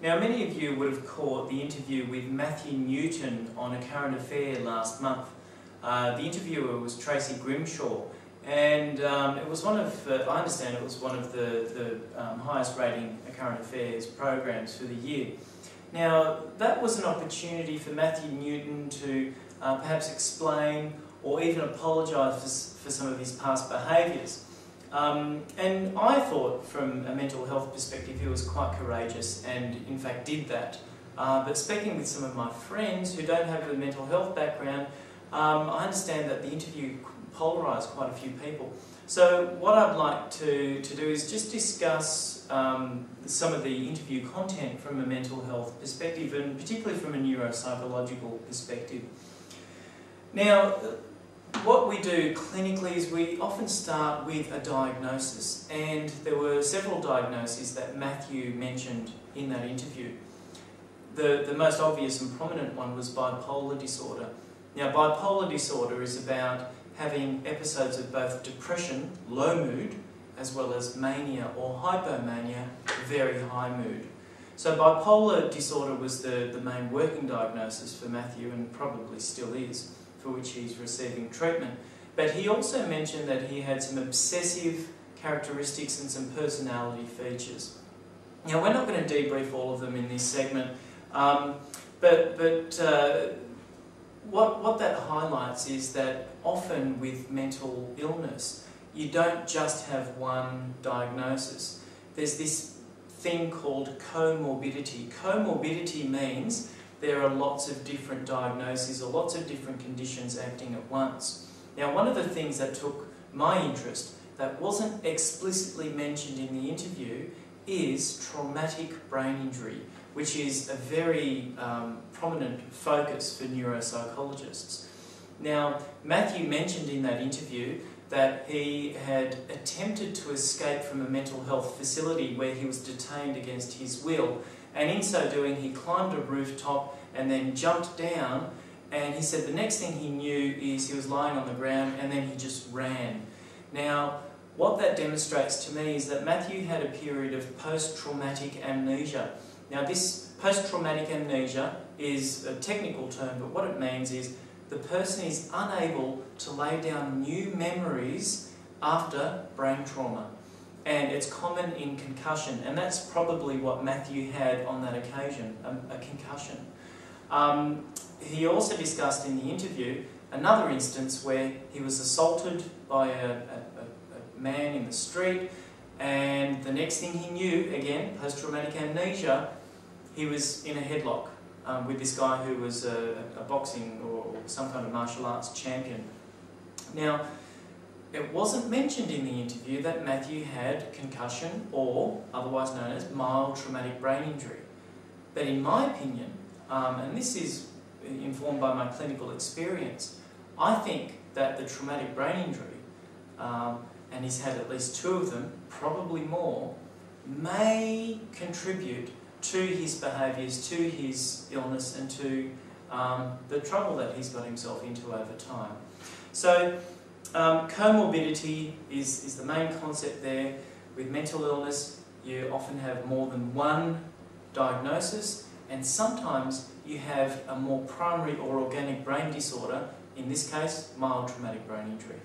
Now, many of you would have caught the interview with Matthew Newton on A Current Affair last month. The interviewer was Tracy Grimshaw, and it was one of, I understand it was one of the highest rating A Current Affairs programs for the year. Now, that was an opportunity for Matthew Newton to perhaps explain or even apologise for some of his past behaviours. And I thought, from a mental health perspective, he was quite courageous and in fact did that. But speaking with some of my friends who don't have a mental health background, I understand that the interview polarised quite a few people. So what I'd like to do is just discuss some of the interview content from a mental health perspective, and particularly from a neuropsychological perspective. Now, what we do clinically is we often start with a diagnosis, and there were several diagnoses that Matthew mentioned in that interview. The most obvious and prominent one was bipolar disorder. Now, bipolar disorder is about having episodes of both depression, low mood, as well as mania or hypomania, very high mood. So bipolar disorder was the main working diagnosis for Matthew, and probably still is, for which he's receiving treatment. But he also mentioned that he had some obsessive characteristics and some personality features. Now, we're not going to debrief all of them in this segment, but what that highlights is that often with mental illness, you don't just have one diagnosis. There's this thing called comorbidity. Comorbidity means there are lots of different diagnoses or lots of different conditions acting at once. Now, one of the things that took my interest that wasn't explicitly mentioned in the interview is traumatic brain injury, which is a very prominent focus for neuropsychologists. Now, Matthew mentioned in that interview that he had attempted to escape from a mental health facility where he was detained against his will, and in so doing he climbed a rooftop and then jumped down, and he said the next thing he knew is he was lying on the ground and then he just ran. Now, what that demonstrates to me is that Matthew had a period of post-traumatic amnesia. Now, this post-traumatic amnesia is a technical term, but what it means is the person is unable to lay down new memories after brain trauma. And it's common in concussion, and that's probably what Matthew had on that occasion, a concussion. He also discussed in the interview another instance where he was assaulted by a man in the street, and the next thing he knew, again, post-traumatic amnesia, he was in a headlock with this guy who was a boxing or some kind of martial arts champion. Now, it wasn't mentioned in the interview that Matthew had concussion, or otherwise known as mild traumatic brain injury. But in my opinion, and this is informed by my clinical experience, I think that the traumatic brain injury, and he's had at least 2 of them, probably more, may contribute to his behaviours, to his illness, and to the trouble that he's got himself into over time. So, comorbidity is the main concept there. With mental illness, you often have more than one diagnosis, and sometimes you have a more primary or organic brain disorder, in this case, mild traumatic brain injury.